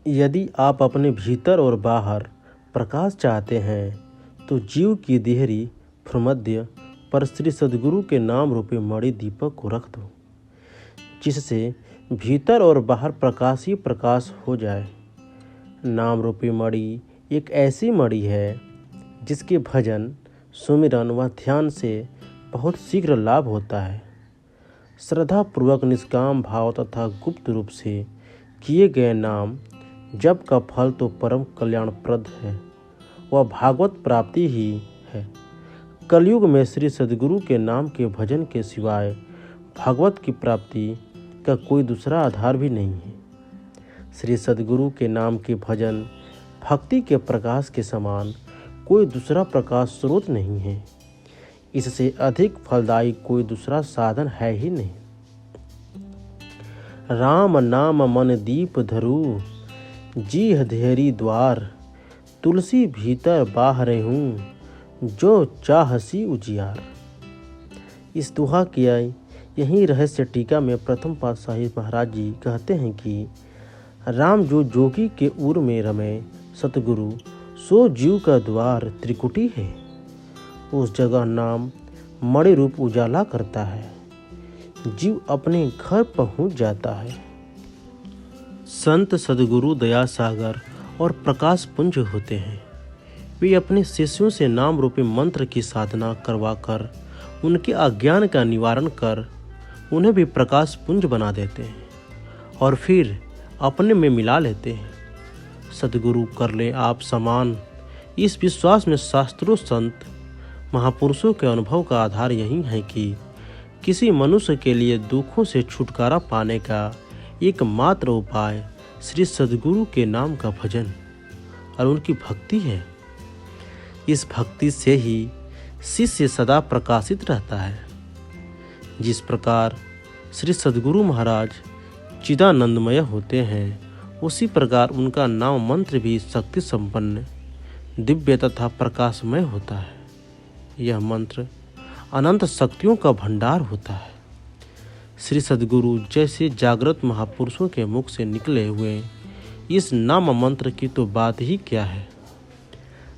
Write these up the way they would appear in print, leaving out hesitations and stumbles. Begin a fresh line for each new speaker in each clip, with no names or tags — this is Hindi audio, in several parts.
यदि आप अपने भीतर और बाहर प्रकाश चाहते हैं तो जीव की देहरी भ्रूमध्य पर श्री सद्गुरु के नाम रूपी मणि दीपक को रख दो, जिससे भीतर और बाहर प्रकाश ही प्रकाश हो जाए। नाम रूपी मणि एक ऐसी मणि है जिसके भजन, सुमिरन व ध्यान से बहुत शीघ्र लाभ होता है। श्रद्धापूर्वक निष्काम भाव तथा गुप्त रूप से किए गए नाम जप का फल तो परम कल्याणप्रद है, वह भागवत प्राप्ति ही है। कलयुग में श्री सद्गुरु के नाम के भजन के सिवाय भागवत की प्राप्ति का कोई दूसरा आधार भी नहीं है। श्री सद्गुरु के नाम के भजन भक्ति के प्रकाश के समान कोई दूसरा प्रकाश स्रोत नहीं है। इससे अधिक फलदायी कोई दूसरा साधन है ही नहीं। राम नाम मन दीप धरू, जी धेरी द्वार, तुलसी भीतर बाहरे हूँ, जो चाहसी उजियार। इस दुहा की यही रहस्य टीका में प्रथम पातशाही महाराज जी कहते हैं कि राम जो जोगी के उर में रमे सतगुरु, सो जीव का द्वार त्रिकुटी है। उस जगह नाम मणि रूप उजाला करता है, जीव अपने घर पहुंच जाता है। संत सद्गुरु दया सागर और प्रकाश पुंज होते हैं। वे अपने शिष्यों से नाम रूपी मंत्र की साधना करवाकर उनके अज्ञान का निवारण कर उन्हें भी प्रकाश पुंज बना देते हैं और फिर अपने में मिला लेते हैं। सद्गुरु कर ले आप समान, इस विश्वास में शास्त्रों, संत, महापुरुषों के अनुभव का आधार यही है कि किसी मनुष्य के लिए दुखों से छुटकारा पाने का एकमात्र उपाय श्री सद्गुरु के नाम का भजन और उनकी भक्ति है। इस भक्ति से ही शिष्य सदा प्रकाशित रहता है। जिस प्रकार श्री सद्गुरु महाराज चिदानंदमय होते हैं, उसी प्रकार उनका नाम मंत्र भी शक्ति संपन्न, दिव्य तथा प्रकाशमय होता है। यह मंत्र अनंत शक्तियों का भंडार होता है। श्री सद्गुरु जैसे जागृत महापुरुषों के मुख से निकले हुए इस नाम मंत्र की तो बात ही क्या है।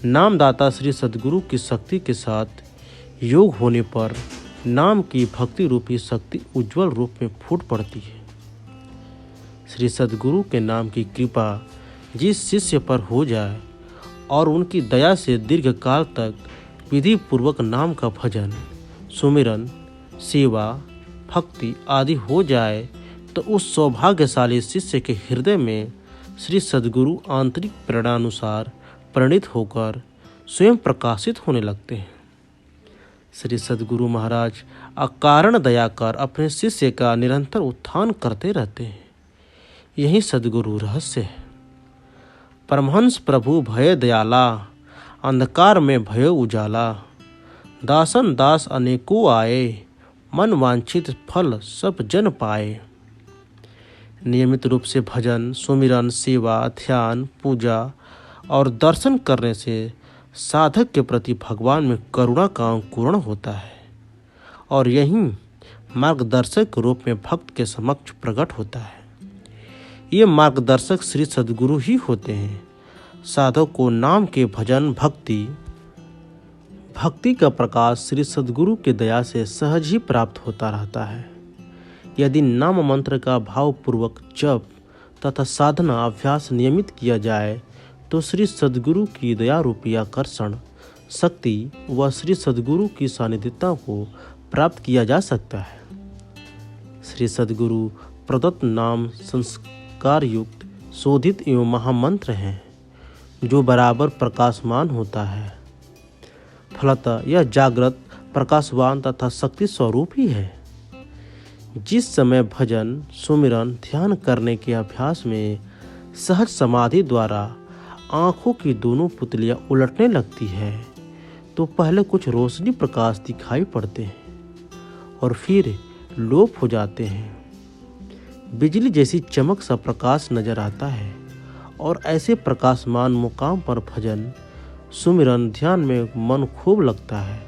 नामदाता श्री सद्गुरु की शक्ति के साथ योग होने पर नाम की भक्ति रूपी शक्ति उज्जवल रूप में फूट पड़ती है। श्री सद्गुरु के नाम की कृपा जिस शिष्य पर हो जाए और उनकी दया से दीर्घ काल तक विधि पूर्वक नाम का भजन, सुमिरन, सेवा, भक्ति आदि हो जाए, तो उस सौभाग्यशाली शिष्य के हृदय में श्री सद्गुरु आंतरिक प्रेरणानुसार प्रणीत होकर स्वयं प्रकाशित होने लगते हैं। श्री सद्गुरु महाराज अकारण दया कर अपने शिष्य का निरंतर उत्थान करते रहते हैं। यही सद्गुरु रहस्य है। परमहंस प्रभु भय दयाला, अंधकार में भय उजाला, दासन दास अनेकों आए, मन वांछित फल सब जन पाए। नियमित रूप से भजन, सुमिरन, सेवा, ध्यान, पूजा और दर्शन करने से साधक के प्रति भगवान में करुणा का अंकुरण होता है और यही मार्गदर्शक रूप में भक्त के समक्ष प्रकट होता है। ये मार्गदर्शक श्री सद्गुरु ही होते हैं। साधक को नाम के भजन, भक्ति का प्रकाश श्री सद्गुरु की दया से सहज ही प्राप्त होता रहता है। यदि नाम मंत्र का भावपूर्वक जप तथा साधना अभ्यास नियमित किया जाए तो श्री सद्गुरु की दया रूपी आकर्षण शक्ति व श्री सद्गुरु की सानिध्यता को प्राप्त किया जा सकता है। श्री सद्गुरु प्रदत्त नाम संस्कार युक्त, शोधित एवं महामंत्र हैं जो बराबर प्रकाशमान होता है। फलतः यह जागृत, प्रकाशवान तथा शक्ति स्वरूप ही है। जिस समय भजन, सुमिरन, ध्यान करने के अभ्यास में सहज समाधि द्वारा आँखों की दोनों पुतलियाँ उलटने लगती है तो पहले कुछ रोशनी प्रकाश दिखाई पड़ते हैं और फिर लोप हो जाते हैं। बिजली जैसी चमक सा प्रकाश नजर आता है और ऐसे प्रकाशमान मुकाम पर भजन, सुमिरन, ध्यान में मन खूब लगता है।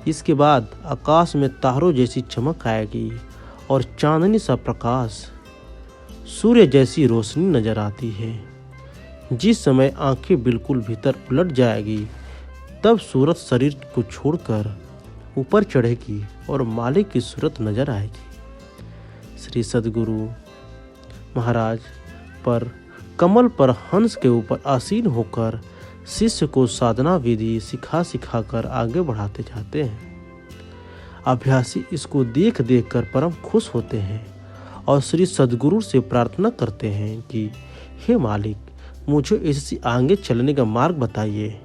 इसके बाद आकाश में तारों जैसी चमक आएगी और चांदनी सा प्रकाश सूर्य जैसी रोशनी नजर आती है। जिस समय आंखें बिल्कुल भीतर उलट जाएगी तब सूरत शरीर को छोड़कर ऊपर चढ़ेगी और मालिक की सूरत नजर आएगी। श्री सद्गुरु महाराज पर कमल पर हंस के ऊपर आसीन होकर शिष्य को साधना विधि सिखा कर आगे बढ़ाते जाते हैं। अभ्यासी इसको देख कर परम खुश होते हैं और श्री सद्गुरु से प्रार्थना करते हैं कि हे मालिक, मुझे इससे आगे चलने का मार्ग बताइए।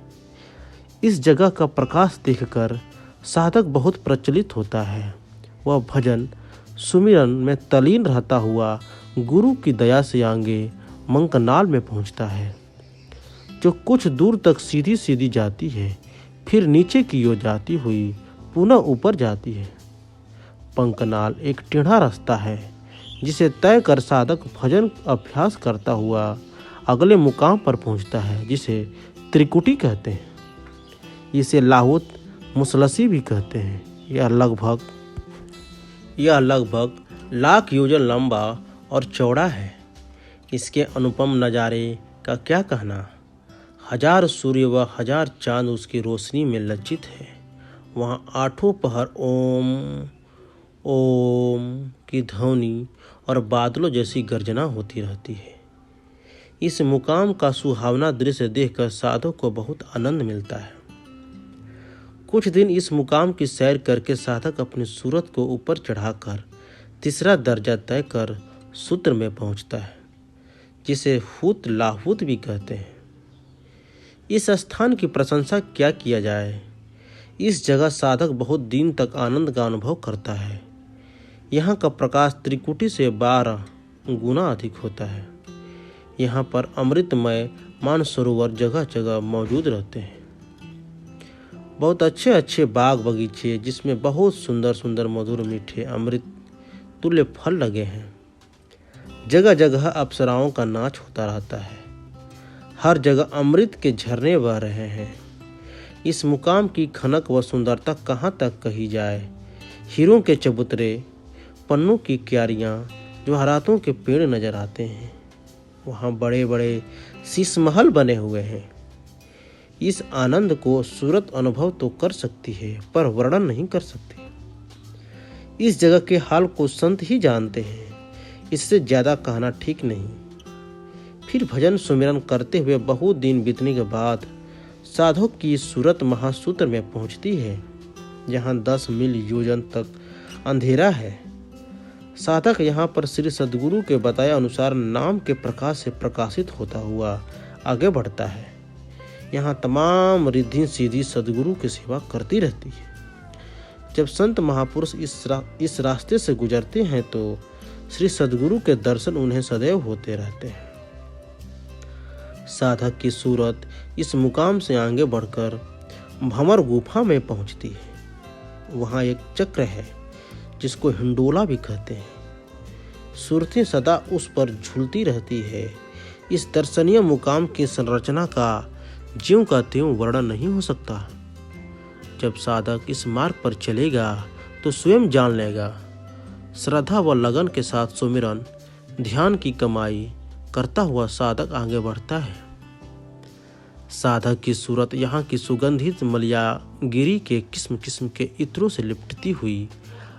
इस जगह का प्रकाश देखकर साधक बहुत प्रचलित होता है। वह भजन सुमिरन में तल्लीन रहता हुआ गुरु की दया से आगे मंकनाल में पहुंचता है, जो कुछ दूर तक सीधी सीधी जाती है, फिर नीचे की ओर जाती हुई पुनः ऊपर जाती है। पंकनाल एक टेढ़ा रास्ता है जिसे तय कर साधक भजन अभ्यास करता हुआ अगले मुकाम पर पहुंचता है, जिसे त्रिकुटी कहते हैं। इसे लाहुत मुसलसी भी कहते हैं। यह लगभग लाख योजन लंबा और चौड़ा है। इसके अनुपम नज़ारे का क्या कहना। हजार सूर्य व हजार चांद उसकी रोशनी में लज्जित है। वहाँ आठों पहर ओम ओम की ध्वनि और बादलों जैसी गर्जना होती रहती है। इस मुकाम का सुहावना दृश्य देखकर साधक को बहुत आनंद मिलता है। कुछ दिन इस मुकाम की सैर करके साधक अपनी सूरत को ऊपर चढ़ाकर तीसरा दर्जा तय कर सूत्र में पहुंचता है, जिसे हुत लाहुत भी कहते हैं। इस स्थान की प्रशंसा क्या किया जाए। इस जगह साधक बहुत दिन तक आनंद का अनुभव करता है। यहाँ का प्रकाश त्रिकुटी से 12 गुना अधिक होता है। यहाँ पर अमृतमय मानसरोवर जगह जगह मौजूद रहते हैं। बहुत अच्छे अच्छे बाग बगीचे जिसमें बहुत सुंदर सुंदर मधुर मीठे अमृत तुल्य फल लगे हैं। जगह जगह अप्सराओं का नाच होता रहता है। हर जगह अमृत के झरने बह रहे हैं। इस मुकाम की खनक व सुंदरता कहाँ तक कही जाए। हीरों के चबूतरे, पन्नों की क्यारियाँ, जवाहरातों के पेड़ नजर आते हैं। वहाँ बड़े बड़े शीश महल बने हुए हैं। इस आनंद को सूरत अनुभव तो कर सकती है पर वर्णन नहीं कर सकती। इस जगह के हाल को संत ही जानते हैं, इससे ज़्यादा कहना ठीक नहीं। फिर भजन सुमिरन करते हुए बहुत दिन बीतने के बाद साधक की सूरत महासूत्र में पहुंचती है, जहां 10 मील योजन तक अंधेरा है। साधक यहाँ पर श्री सद्गुरु के बताए अनुसार नाम के प्रकाश से प्रकाशित होता हुआ आगे बढ़ता है। यहाँ तमाम रिद्धि सीधी सद्गुरु की सेवा करती रहती है। जब संत महापुरुष इस रास्ते से गुजरते हैं तो श्री सद्गुरु के दर्शन उन्हें सदैव होते रहते हैं। साधक की सूरत इस मुकाम से आगे बढ़कर भंवर गुफा में पहुंचती है। वहाँ एक चक्र है जिसको हिंडोला भी कहते हैं। सूरतें सदा उस पर झूलती रहती है। इस दर्शनीय मुकाम की संरचना का ज्यों का त्यों वर्णन नहीं हो सकता। जब साधक इस मार्ग पर चलेगा तो स्वयं जान लेगा। श्रद्धा व लगन के साथ सुमिरन ध्यान की कमाई करता हुआ साधक आगे बढ़ता है। साधक की सूरत यहाँ की सुगंधित मलयागिरी के किस्म किस्म के इत्रों से लिपटती हुई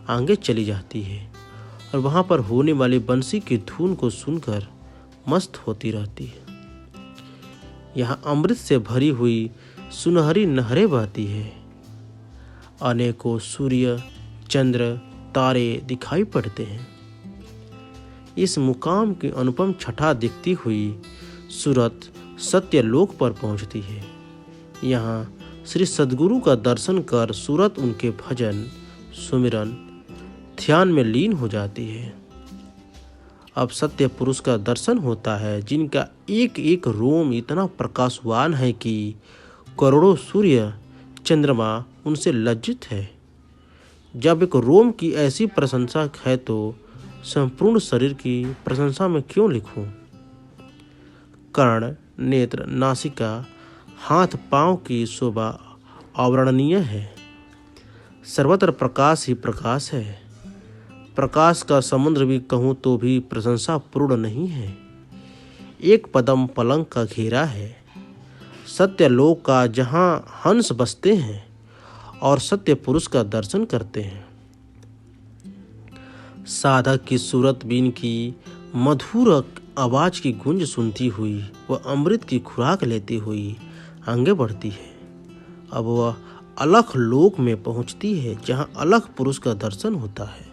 आगे चली जाती है और वहाँ पर होने वाली बंसी की धुन को सुनकर मस्त होती रहती है। यहाँ अमृत से भरी हुई सुनहरी नहरें बहती है। अनेकों सूर्य, चंद्र, तारे दिखाई पड़ते हैं। इस मुकाम की अनुपम छटा दिखती हुई सूरत सत्यलोक पर पहुंचती है। यहाँ श्री सद्गुरु का दर्शन कर सूरत उनके भजन, सुमिरन, ध्यान में लीन हो जाती है। अब सत्य पुरुष का दर्शन होता है, जिनका एक एक रोम इतना प्रकाशवान है कि करोड़ों सूर्य चंद्रमा उनसे लज्जित है। जब एक रोम की ऐसी प्रशंसा है तो संपूर्ण शरीर की प्रशंसा में क्यों लिखूं। कर्ण, नेत्र, नासिका, हाथ पांव की शोभा अवर्णनीय है। सर्वत्र प्रकाश ही प्रकाश है। प्रकाश का समुद्र भी कहूँ तो भी प्रशंसा पूर्ण नहीं है। एक पदम पलंग का घेरा है, सत्यलोक का जहाँ हंस बसते हैं और सत्य पुरुष का दर्शन करते हैं। साधक की सूरत बीन की मधुर आवाज की गूंज सुनती हुई वह अमृत की खुराक लेती हुई आगे बढ़ती है। अब वह अलख लोक में पहुंचती है जहां अलख पुरुष का दर्शन होता है।